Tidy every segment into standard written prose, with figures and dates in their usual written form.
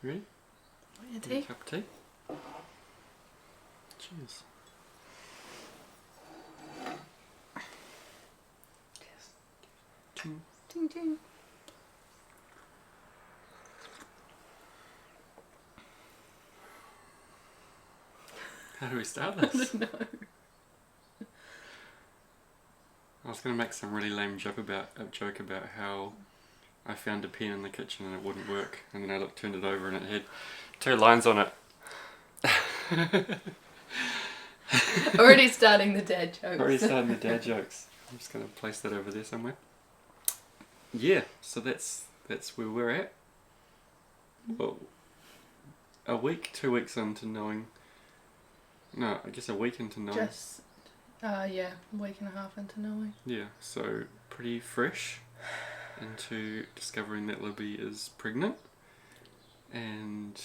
Ready? Want your tea? A cup of tea? Cheers. Ting. Ting ting. How do we start I this? don't know. I was going to make some really lame joke about how I found a pen in the kitchen and it wouldn't work, and then I turned it over and it had 2 lines on it. Already starting the dad jokes. Already starting the dad jokes. I'm just going to place that over there somewhere. Yeah, so that's where we're at. Well, a week, 2 weeks into knowing. No, I guess a week into knowing. Just, yeah, a week and a half into knowing. Yeah, so pretty fresh into discovering that Libby is pregnant, and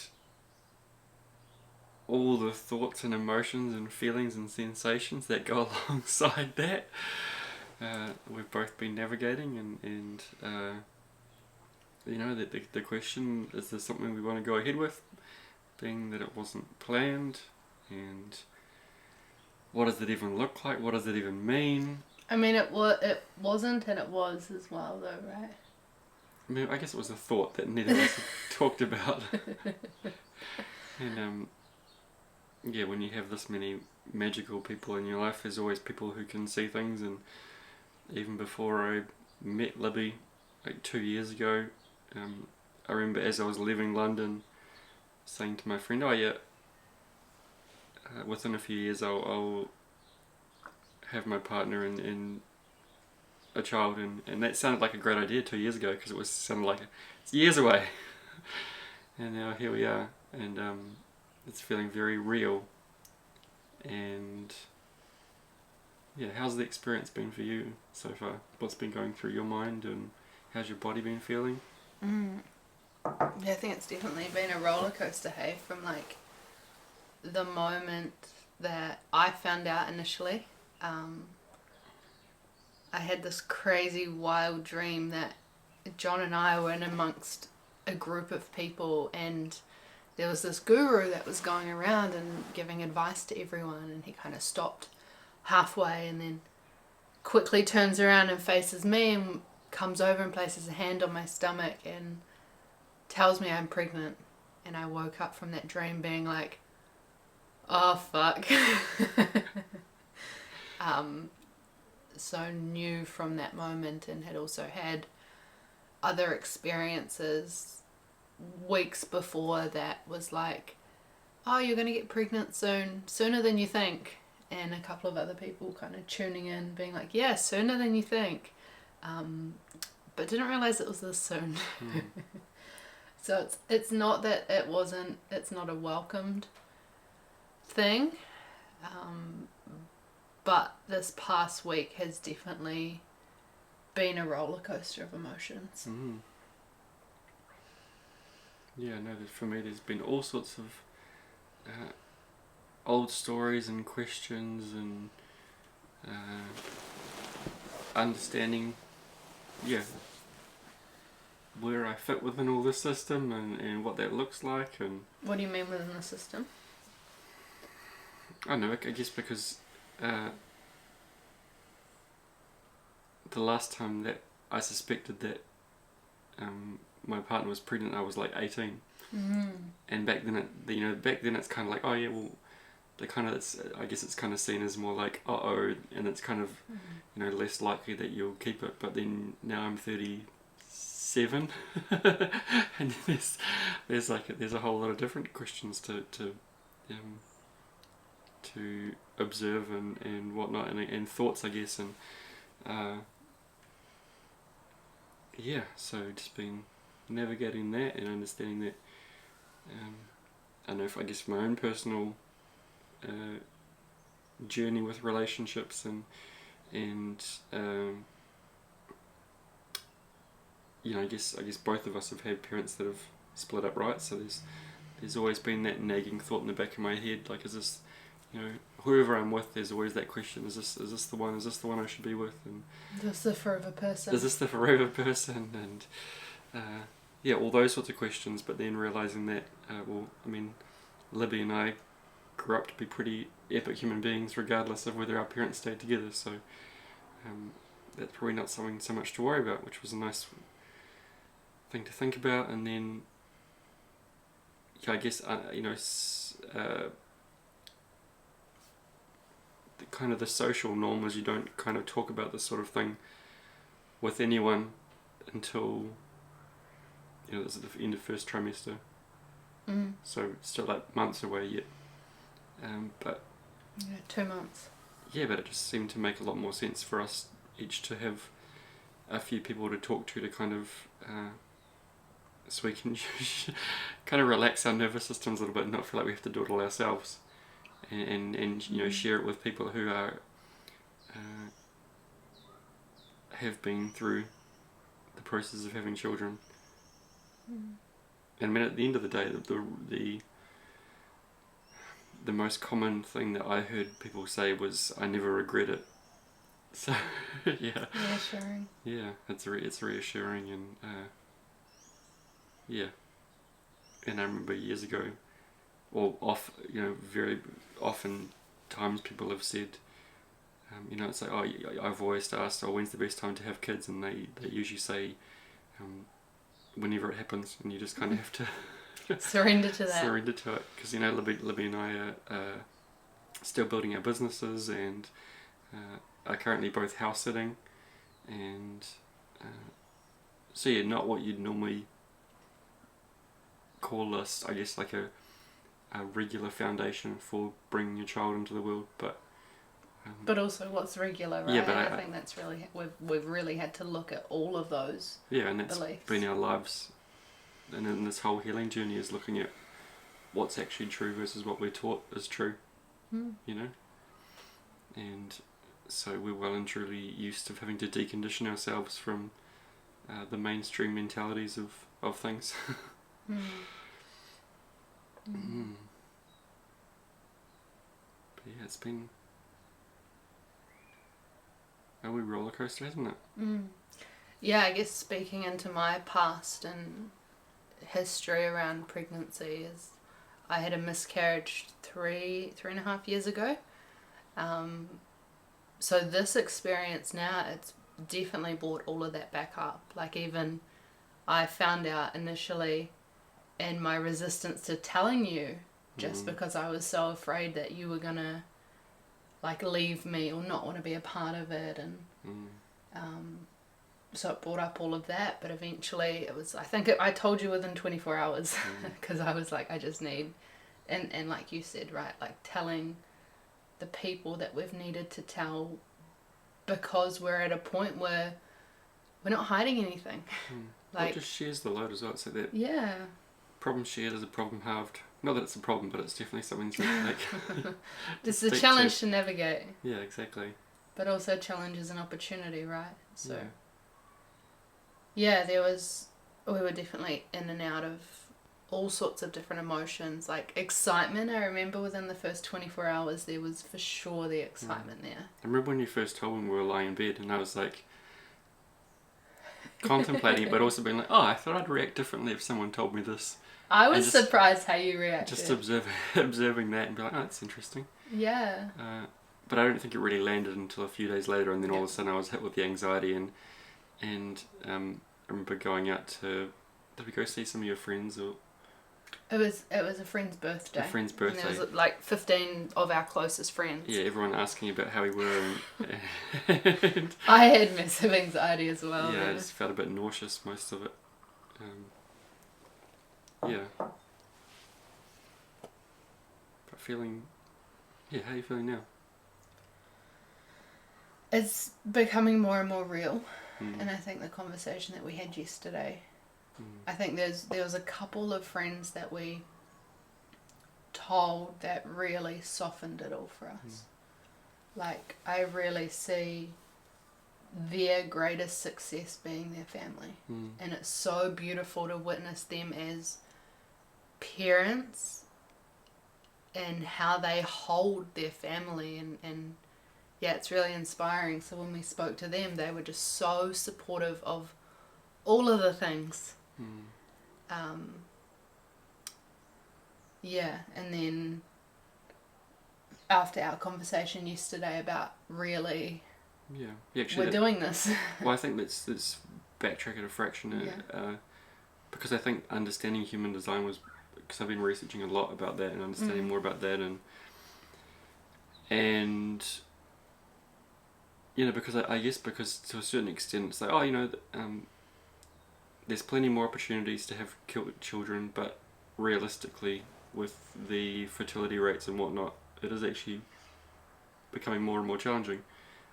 all the thoughts and emotions and feelings and sensations that go alongside that. We've both been navigating, and you know, the question, is this something we want to go ahead with, being that it wasn't planned, and what does it even look like, what does it even mean? I mean, it wasn't, and it was as well, though, right? I mean, I guess it was a thought that neither of us talked about. And yeah, when you have this many magical people in your life, there's always people who can see things. And even before I met Libby, like 2 years ago, I remember as I was leaving London saying to my friend, oh yeah, within a few years I'll have my partner and a child, and that sounded like a great idea 2 years ago, because it sounded like it's years away. And now here we are, and it's feeling very real. And yeah, how's the experience been for you so far? What's been going through your mind, and how's your body been feeling? Yeah, I think it's definitely been a roller coaster, hey, from like the moment that I found out initially. I had this crazy wild dream that John and I were in amongst a group of people, and there was this guru that was going around and giving advice to everyone, and he kind of stopped halfway and then quickly turns around and faces me and comes over and places a hand on my stomach and tells me I'm pregnant. And I woke up from that dream being like, oh fuck. So new from that moment, and had also had other experiences weeks before that was like, oh, you're going to get pregnant soon, sooner than you think. And a couple of other people kind of tuning in being like, yeah, sooner than you think. But didn't realise it was this soon. So it's not that it's not a welcomed thing. But this past week has definitely been a roller coaster of emotions. Yeah, no, for me there's been all sorts of old stories and questions and understanding, yeah, where I fit within all this system, and what that looks like. And What do you mean within the system? I don't know, I guess because the last time that I suspected that my partner was pregnant, I was like 18. And back then it's kind of like, oh yeah, well, I guess it's kind of seen as more like, uh-oh, and it's kind of, less likely that you'll keep it. But then now I'm 37, and there's a whole lot of different questions to observe and whatnot, and thoughts, I guess, and yeah, so just been navigating that and understanding that. I know, I guess, my own personal journey with relationships, and I guess both of us have had parents that have split up, right? So there's always been that nagging thought in the back of my head, like, is this, whoever I'm with, there's always that question: is this the one? Is this the one I should be with? And Is this the forever person? is this the forever person? And yeah, all those sorts of questions, but then realising that, Libby and I grew up to be pretty epic human beings regardless of whether our parents stayed together, so that's probably not something so much to worry about, which was a nice thing to think about. And then, yeah, I guess, kind of the social norm is you don't kind of talk about this sort of thing with anyone until, this is the end of first trimester. So still like months away yet. But 2 months. Yeah, but it just seemed to make a lot more sense for us each to have a few people to talk to kind of, so we can kind of relax our nervous systems a little bit and not feel like we have to do it all ourselves, and share it with people who are have been through the process of having children. And at the end of the day, the most common thing that I heard people say was, "I never regret it." So yeah, reassuring. Yeah, it's reassuring, and yeah. And I remember years ago, very often times people have said, it's like, "Oh, I've always asked, oh, when's the best time to have kids?" And they usually say, whenever it happens, and you just kind of have to surrender to that. Surrender to it, because Libby and I are still building our businesses, and are currently both house sitting, and so yeah, not what you'd normally call us, I guess, like a regular foundation for bringing your child into the world, but also what's regular, right? Yeah, but I think that's really, we've really had to look at all of those. Yeah, and that's beliefs. Been our lives, and in this whole healing journey is looking at what's actually true versus what we're taught is true. And so we're well and truly used to having to decondition ourselves from the mainstream mentalities of things. But yeah, it's been a wee roller coaster, hasn't it? Yeah, I guess speaking into my past and history around pregnancy is, I had a miscarriage 3.5 years ago. So this experience now, it's definitely brought all of that back up. Like, even I found out initially, and my resistance to telling you, just because I was so afraid that you were gonna like leave me or not want to be a part of it, and so it brought up all of that. But eventually it was, I told you within 24 hours, because I was like, I just need, and like you said, right, like telling the people that we've needed to tell, because we're at a point where we're not hiding anything. Like, it just shares the load as well. So that problem shared is a problem halved. Not that it's a problem, but it's definitely something to like. It's a challenge to navigate. Yeah, exactly. But also challenge is an opportunity, right? So yeah, we were definitely in and out of all sorts of different emotions, like excitement. I remember within the first 24 hours there was for sure the excitement there. I remember when you first told me we were lying in bed, and I was like contemplating it, but also being like, oh, I thought I'd react differently if someone told me this. I was surprised how you reacted. Just observing that and be like, oh, that's interesting. Yeah. But I don't think it really landed until a few days later, and then all of a sudden I was hit with the anxiety, and I remember going out to, did we go see some of your friends, or? It was a friend's birthday. A friend's birthday. And there was like 15 of our closest friends. Yeah, everyone asking about how we were, and I had massive anxiety as well. Yeah, I just felt a bit nauseous most of it. Yeah. But feeling, how are you feeling now? It's becoming more and more real, and I think the conversation that we had yesterday, I think there was a couple of friends that we told that really softened it all for us. Like, I really see their greatest success being their family, and it's so beautiful to witness them as parents and how they hold their family, and yeah, it's really inspiring. So when we spoke to them, they were just so supportive of all of the things Yeah, and then after our conversation yesterday about really actually we're doing this. Well, I think let's backtrack it a fraction, because I think understanding human design was, because I've been researching a lot about that and understanding more about that, and because I guess because to a certain extent it's like, there's plenty more opportunities to have children, but realistically with the fertility rates and whatnot, it is actually becoming more and more challenging,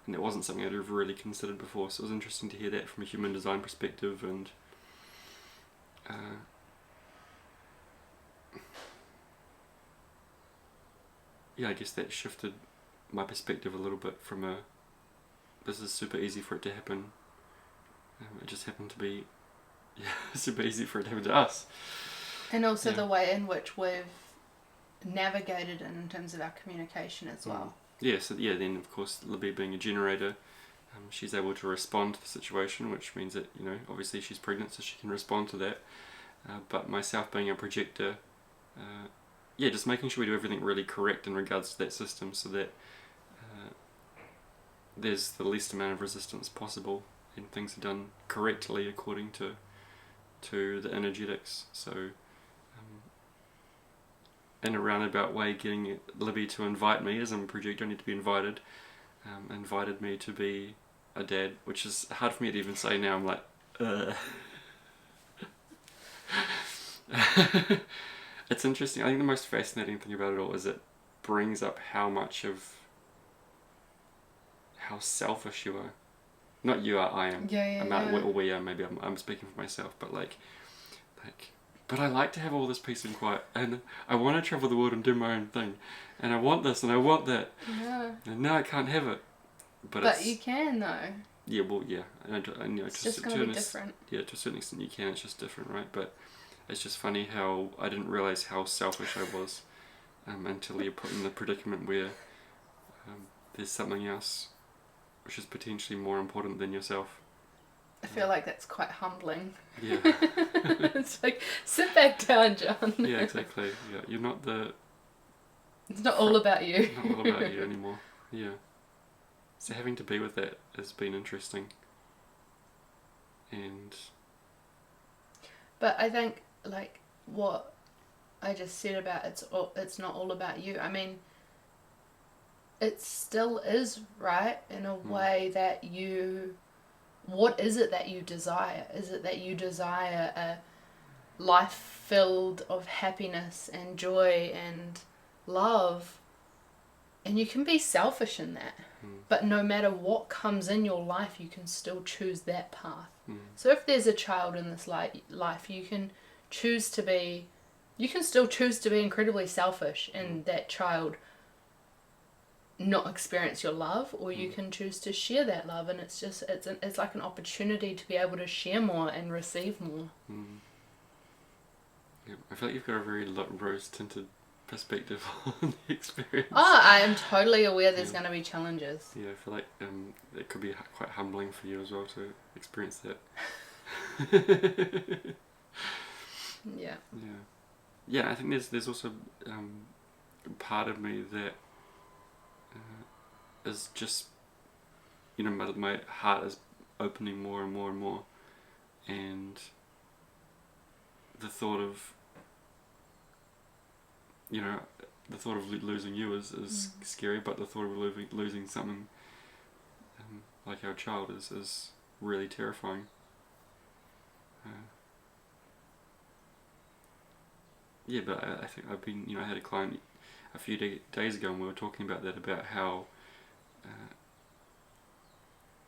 and it wasn't something I'd ever really considered before, so it was interesting to hear that from a human design perspective. And I guess that shifted my perspective a little bit from this is super easy for it to happen. It just happened to be super easy for it to happen to us. And also the way in which we've navigated it in terms of our communication as well. Then of course Libby being a generator, she's able to respond to the situation, which means that, obviously she's pregnant, so she can respond to that. But myself being a projector, just making sure we do everything really correct in regards to that system, so that there's the least amount of resistance possible and things are done correctly according to the energetics. So in a roundabout way, getting Libby to invite me, as I'm a projector, I need to be invited, invited me to be a dad, which is hard for me to even say now. I'm like, It's interesting. I think the most fascinating thing about it all is it brings up how selfish you are. Not you are, I am. Or we are, maybe I'm speaking for myself, but but I like to have all this peace and quiet, and I want to travel the world and do my own thing, and I want this and I want that. Yeah. And now I can't have it. But you can though. Yeah, well, yeah. It's just going to be different. Yeah, to a certain extent you can, it's just different, right? But it's just funny how I didn't realise how selfish I was until you're put in the predicament where there's something else which is potentially more important than yourself. I feel like that's quite humbling. Yeah. It's like, sit back down, John. Yeah, exactly. Yeah, you're not It's not all about you. Not all about you anymore. Yeah. So having to be with that has been interesting. But I think, what I just said about it's not all about you. I mean, it still is, right? In a way that what is it that you desire? Is it that you desire a life filled of happiness and joy and love? And you can be selfish in that. But no matter what comes in your life, you can still choose that path. So if there's a child in this life, you can still choose to be incredibly selfish and that child not experience your love, or you can choose to share that love, and it's like an opportunity to be able to share more and receive more. Yeah, I feel like you've got a very rose-tinted perspective on the experience. I am totally aware there's going to be challenges. Yeah, I feel like it could be quite humbling for you as well to experience that. Yeah, I think there's also part of me that is just, my heart is opening more and more and more, and the thought of losing you is scary, but the thought of losing something like our child is really terrifying. But I think I've been, I had a client a few days ago, and we were talking about that, about how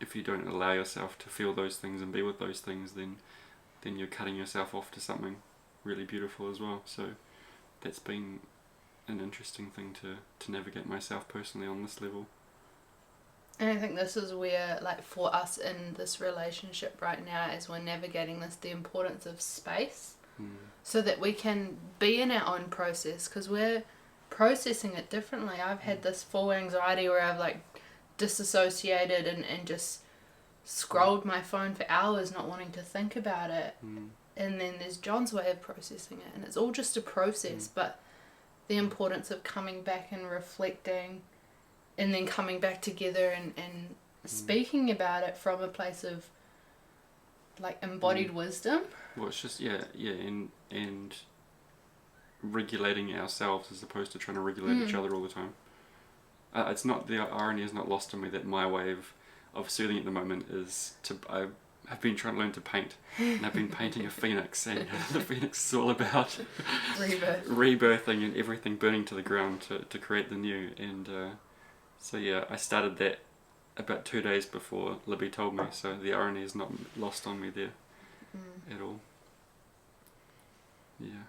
if you don't allow yourself to feel those things and be with those things, then you're cutting yourself off to something really beautiful as well. So that's been an interesting thing to navigate myself personally on this level. And I think this is where, for us in this relationship right now, as we're navigating this, the importance of space, so that we can be in our own process, because we're processing it differently. I've had this full anxiety where I've disassociated and just scrolled my phone for hours, not wanting to think about it. and then there's John's way of processing it, and it's all just a process. But the importance of coming back and reflecting, and then coming back together and speaking about it from a place of like embodied wisdom. Well, it's just and regulating ourselves as opposed to trying to regulate each other all the time. It's not, the irony is not lost on me that my way of soothing at the moment is I've been trying to learn to paint, and I've been painting a phoenix, and the phoenix is all about rebirthing and everything burning to the ground to create the new. And so yeah, I started that about 2 days before Libby told me, so the irony is not lost on me there at all. Yeah.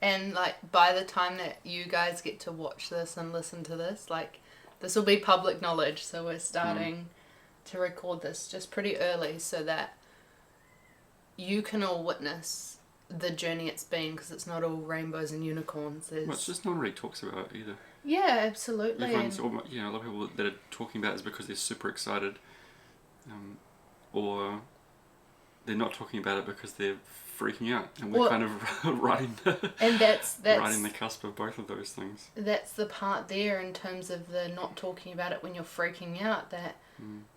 And like by the time that you guys get to watch this and listen to this, like this will be public knowledge, so we're starting to record this just pretty early so that you can all witness the journey it's been, because it's not all rainbows and unicorns. Well, it's just no one really talks about it either. Yeah, absolutely. Everyone's, a lot of people that are talking about it is because they're super excited, or they're not talking about it because they're freaking out, and we're kind of riding the cusp of both of those things. That's the part there in terms of the not talking about it when you're freaking out,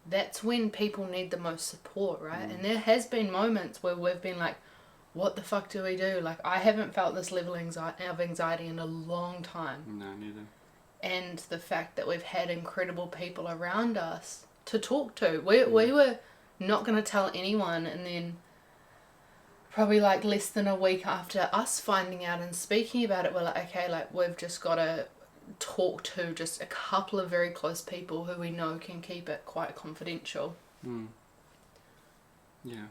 that's when people need the most support, right? And there has been moments where we've been like, what the fuck do we do? Like, I haven't felt this level of anxiety in a long time. No, neither. And the fact that we've had incredible people around us to talk to. We were not going to tell anyone, and then probably like less than a week after us finding out and speaking about it, we're like, okay, like we've just got to talk to just a couple of very close people who we know can keep it quite confidential. Yeah.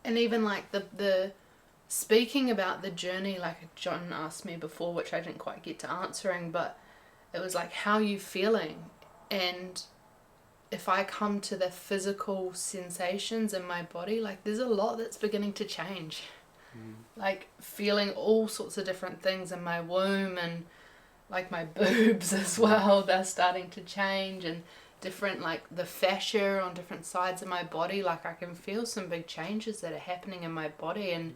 And even like the speaking about the journey, like John asked me before, which I didn't quite get to answering, but it was like, how are you feeling? And if I come to the physical sensations in my body, like there's a lot that's beginning to change. Like feeling all sorts of different things in my womb, and like my boobs as well, they're starting to change, and different, like the fascia on different sides of my body, like I can feel some big changes that are happening in my body. And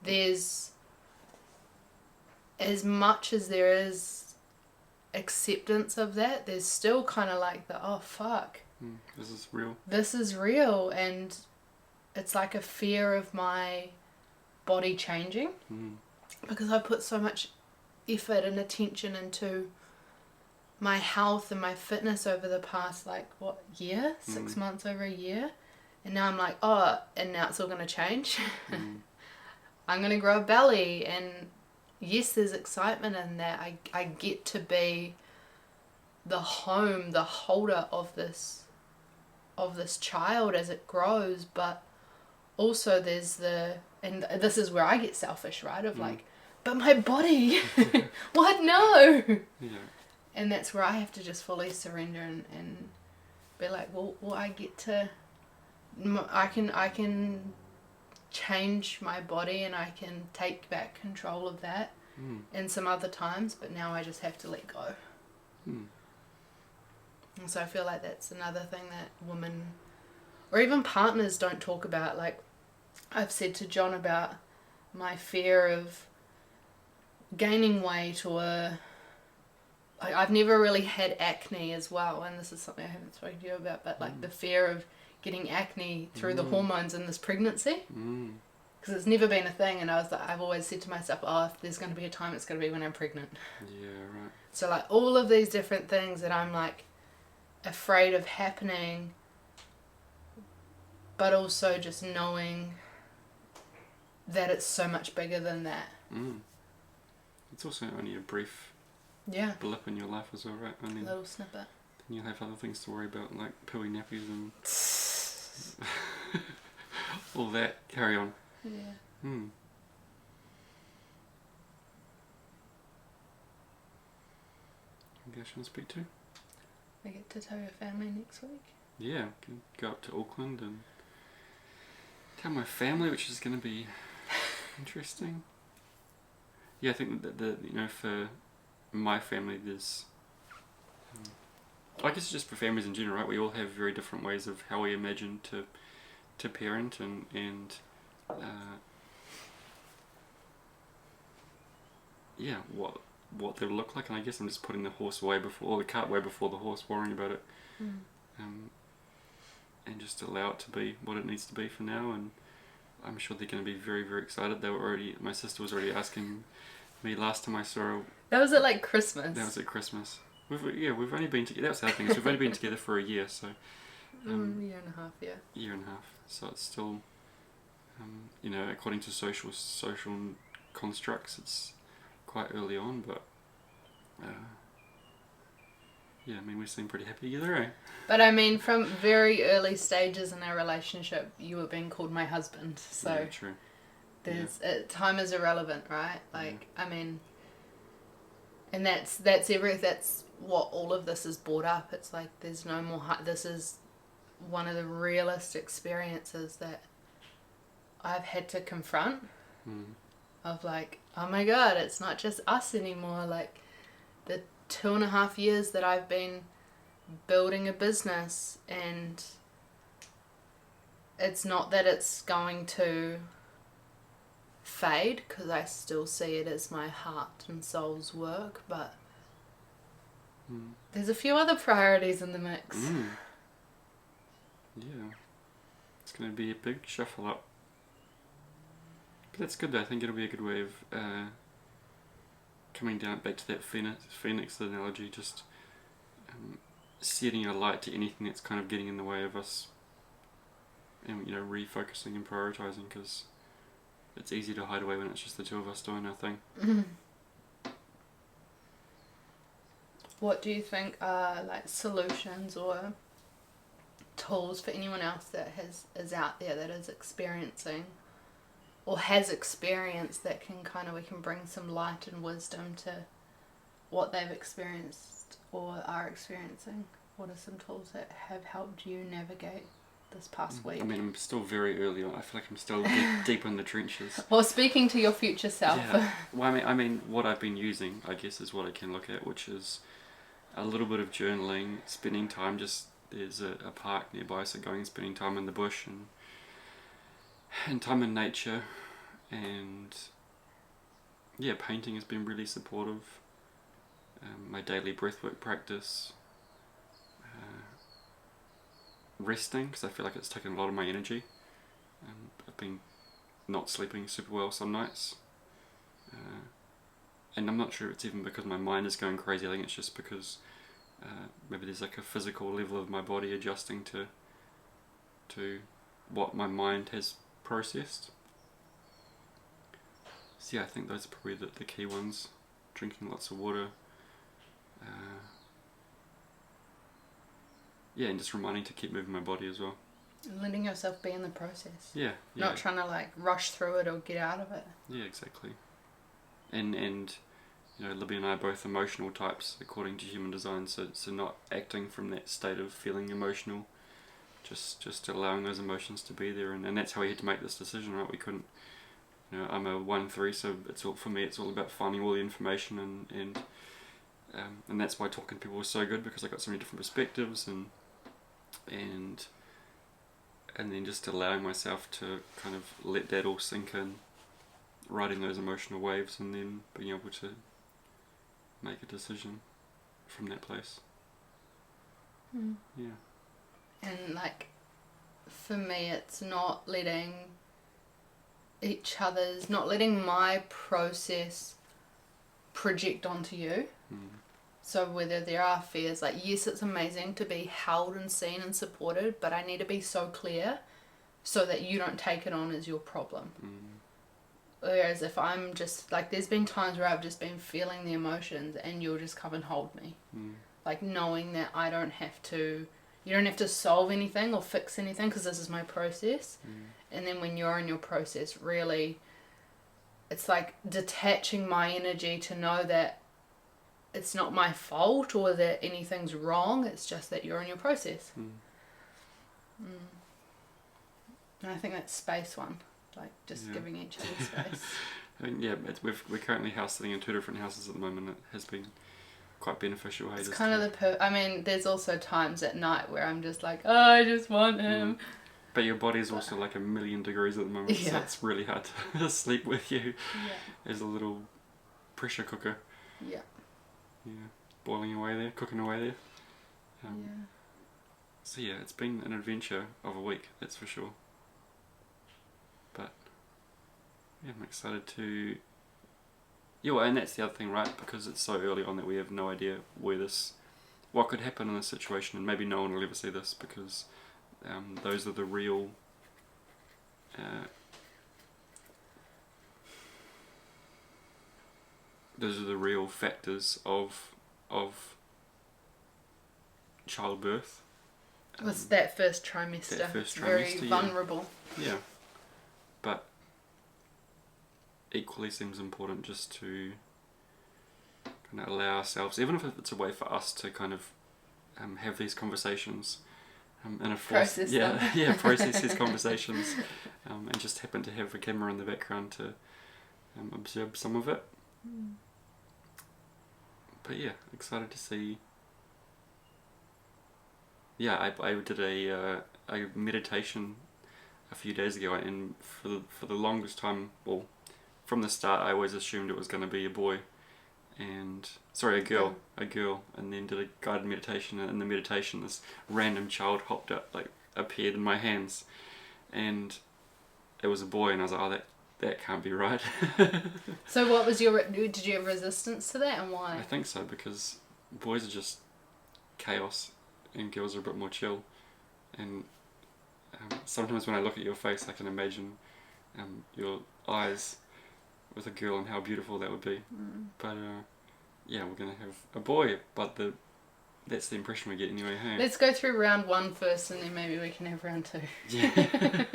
there's, as much as there is acceptance of that, there's still kind of like the, oh fuck, this is real, and it's like a fear of my body changing, because I put so much effort and attention into my health and my fitness over the past 6 months, over a year, and now I'm like, oh, and now it's all going to change. I'm going to grow a belly, and yes, there's excitement in that. I get to be the holder of this child as it grows, but also there's and this is where I get selfish, right, of like, but my body, what? No. Yeah. And that's where I have to just fully surrender and be like, well, I get to, I can change my body, and I can take back control of that in some other times, but now I just have to let go. And so I feel like that's another thing that women, or even partners, don't talk about. Like I've said to John about my fear of gaining weight, or I've never really had acne as well, and this is something I haven't spoken to you about, but like the fear of getting acne through the hormones in this pregnancy, because it's never been a thing, and I've always said to myself, oh, if there's going to be a time, it's going to be when I'm pregnant. Yeah, right. So like all of these different things that I'm like afraid of happening, but also just knowing that it's so much bigger than that. It's also only a brief blip in your life as well, right? Only little snippet. Then you'll have other things to worry about, like pooey nappies and all that. Carry on. Yeah. You guys want to speak to? I get to tell your family next week. Yeah, I can go up to Auckland and tell my family, which is going to be interesting. Yeah, I think that for my family, there's, I guess it's just for families in general, right? We all have very different ways of how we imagine to parent, and yeah, what they'll look like, and I guess I'm just putting the horse away before, or the cart way before the horse, worrying about it, and just allow it to be what it needs to be for now. And I'm sure they're going to be very, very excited. My sister was already asking me last time I saw her. That was at like Christmas. That was at Christmas. We've only been together. That's the other thing. We've only been together for a year, so. Year and a half, yeah. Year and a half. So it's still, according to social constructs, it's quite early on, but yeah, I mean, we seem pretty happy together, eh? But I mean, from very early stages in our relationship, you were being called my husband, so yeah, true. Time is irrelevant, right? Like, I mean, and that's what all of this is brought up. It's like there's no more. This is one of the realest experiences that I've had to confront. Of like, oh my God, it's not just us anymore. Like, the 2.5 years that I've been building a business, and it's not that it's going to fade, because I still see it as my heart and soul's work, but there's a few other priorities in the mix. Yeah, it's going to be a big shuffle up. But that's good though. I think it'll be a good way of coming down back to that phoenix analogy, just setting a light to anything that's kind of getting in the way of us, and refocusing and prioritizing, because it's easy to hide away when it's just the two of us doing our thing. What do you think are like solutions or tools for anyone else that is out there that is experiencing or has experienced, that we can bring some light and wisdom to what they've experienced or are experiencing? What are some tools that have helped you navigate this past week? I mean, I'm still very early on. I feel like I'm still deep in the trenches. Well, speaking to your future self. Yeah. Well, I mean, what I've been using, I guess, is what I can look at, which is a little bit of journaling, spending time. There's a park nearby, so going and spending time in the bush and time in nature, and yeah, painting has been really supportive. My daily breathwork practice, resting, because I feel like it's taken a lot of my energy. I've been not sleeping super well some nights, and I'm not sure it's even because my mind is going crazy. I think it's just because maybe there's like a physical level of my body adjusting to what my mind has processed. So yeah, I think those are probably the key ones. Drinking lots of water, yeah, and just reminding to keep moving my body as well. And letting yourself be in the process. Yeah. Not trying to like rush through it or get out of it. Yeah, exactly. And Libby and I are both emotional types according to human design, so not acting from that state of feeling emotional, just allowing those emotions to be there, and that's how we had to make this decision, right? We couldn't, I'm a 1-3, so it's all about finding all the information, and that's why talking to people was so good, because I got so many different perspectives, and then just allowing myself to kind of let that all sink in, riding those emotional waves, and then being able to make a decision from that place. Yeah. And like, for me, it's not letting my process project onto you. So whether there are fears, like, yes, it's amazing to be held and seen and supported, but I need to be so clear so that you don't take it on as your problem. Whereas if I'm just, like, there's been times where I've just been feeling the emotions and you'll just come and hold me. Like, knowing that you don't have to solve anything or fix anything, because this is my process. And then when you're in your process, really, it's like detaching my energy to know that it's not my fault or that anything's wrong, it's just that you're in your process. And I think that's space one, like just giving each other space. I mean, yeah, we're currently house sitting in 2 different houses at the moment. It has been quite beneficial. It's kind of I mean, there's also times at night where I'm just like, oh, I just want him. But your body's also like 1,000,000 degrees at the moment, so it's really hard to sleep with you as a little pressure cooker. Yeah. Yeah, boiling away there, cooking away there. So yeah, it's been an adventure of a week, that's for sure. But yeah, I'm excited to... Yeah, well, and that's the other thing, right? Because it's so early on that we have no idea what could happen in this situation, and maybe no one will ever see this, because those are the real factors of childbirth. Was that first trimester? Very vulnerable. Yeah, but equally seems important just to kind of allow ourselves, even if it's a way for us to kind of have these conversations in a force, process these conversations, and just happen to have a camera in the background to observe some of it. But yeah, excited to see. Yeah, I did a meditation a few days ago, and for the longest time, well, from the start, I always assumed it was going to be a boy, a girl, and then did a guided meditation. And in the meditation, this random child appeared in my hands, and it was a boy, and I was like, oh, that can't be right. So what was did you have resistance to that, and why? I think so, because boys are just chaos and girls are a bit more chill, and sometimes when I look at your face I can imagine your eyes with a girl and how beautiful that would be. But yeah, we're going to have a boy, but that's the impression we get anyway, hey? Let's go through round 1 first, and then maybe we can have round 2. Yeah.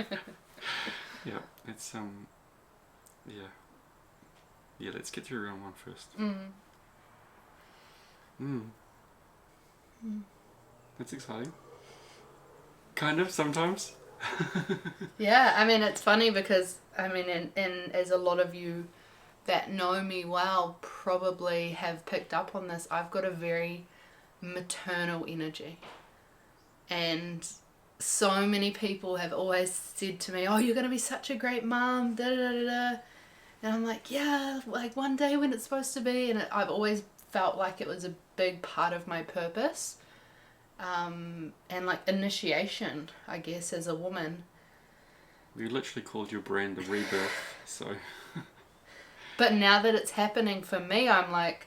Yeah, it's yeah, let's get through round 1 first. That's exciting. Kind of, sometimes. Yeah, I mean, it's funny because, I mean, and as a lot of you that know me well probably have picked up on this, I've got a very maternal energy. And so many people have always said to me, oh, you're going to be such a great mom, da da da da. And I'm like, yeah, like one day when it's supposed to be. And I've always felt like it was a big part of my purpose. And like initiation, I guess, as a woman. You literally called your brand the rebirth, so... But now that it's happening for me, I'm like,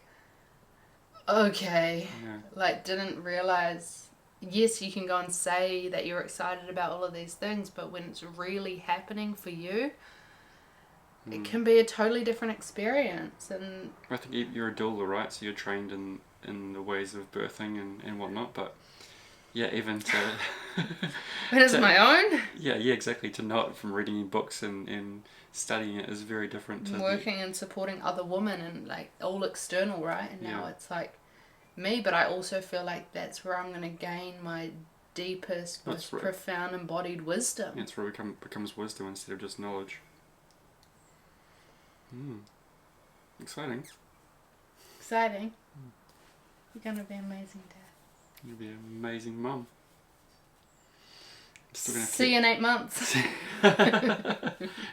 okay, like didn't realise, yes, you can go and say that you're excited about all of these things, but when it's really happening for you, it can be a totally different experience. And I think you're a doula, right? So you're trained in the ways of birthing and whatnot, but yeah, even to... When it's my own? Yeah, exactly. To know it from reading in books and studying it is very different to... Working and supporting other women and like all external, right? And now it's like me, but I also feel like that's where I'm going to gain my deepest, most profound embodied wisdom. Yeah, it's where it becomes wisdom instead of just knowledge. Exciting. Exciting. You're going to be an amazing dad. You'll be an amazing mum. See you in 8 months.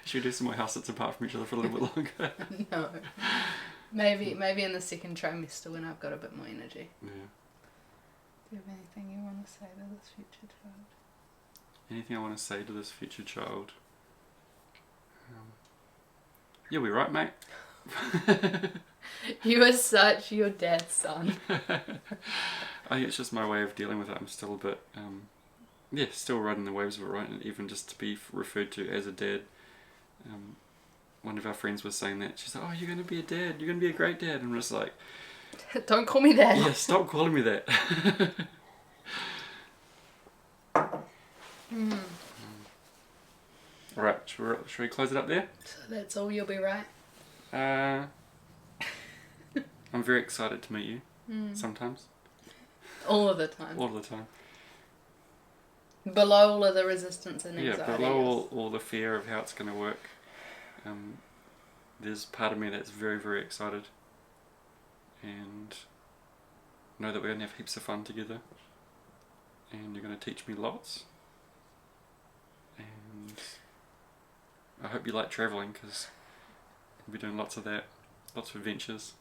Should we do some more house sits apart from each other for a little bit longer? No. Maybe in the second trimester when I've got a bit more energy. Yeah. Do you have anything you want to say to this future child? Anything I want to say to this future child? You'll be right, mate. You are such your dad's son. I think it's just my way of dealing with it. I'm still a bit, still riding the waves of it, right? And even just to be referred to as a dad. One of our friends was saying that. She's like, oh, you're going to be a dad. You're going to be a great dad. And I'm just like... Don't call me that. Yeah, stop calling me that. Alright, should we close it up there? So that's all, you'll be right. I'm very excited to meet you. Sometimes. All of the time. All of the time. Below all of the resistance and anxiety. Yeah, below all the fear of how it's going to work. There's part of me that's very, very excited. And know that we're going to have heaps of fun together. And you're going to teach me lots. And I hope you like travelling, because you'll be doing lots of that, lots of adventures.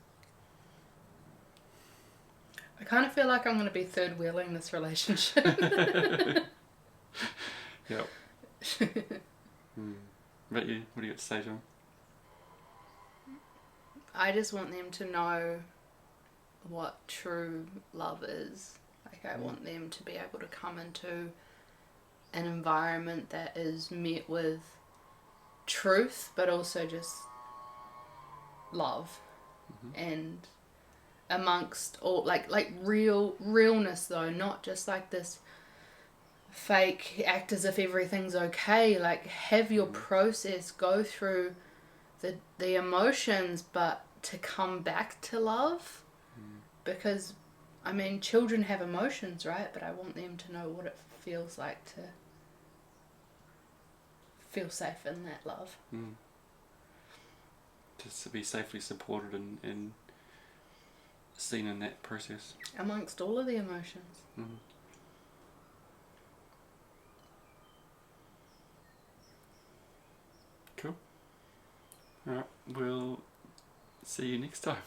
I kind of feel like I'm going to be third wheeling this relationship. Yep. But you, what do you got to say to him? I just want them to know what true love is. Like, I want them to be able to come into an environment that is met with truth, but also just love. And amongst all, like realness though, not just like this fake act as if everything's okay. Like, have your process, go through the emotions, but to come back to love. Because I mean, children have emotions, right? But I want them to know what it feels like to feel safe in that love. Just to be safely supported and seen in that process. Amongst all of the emotions. Cool. Alright, we'll see you next time.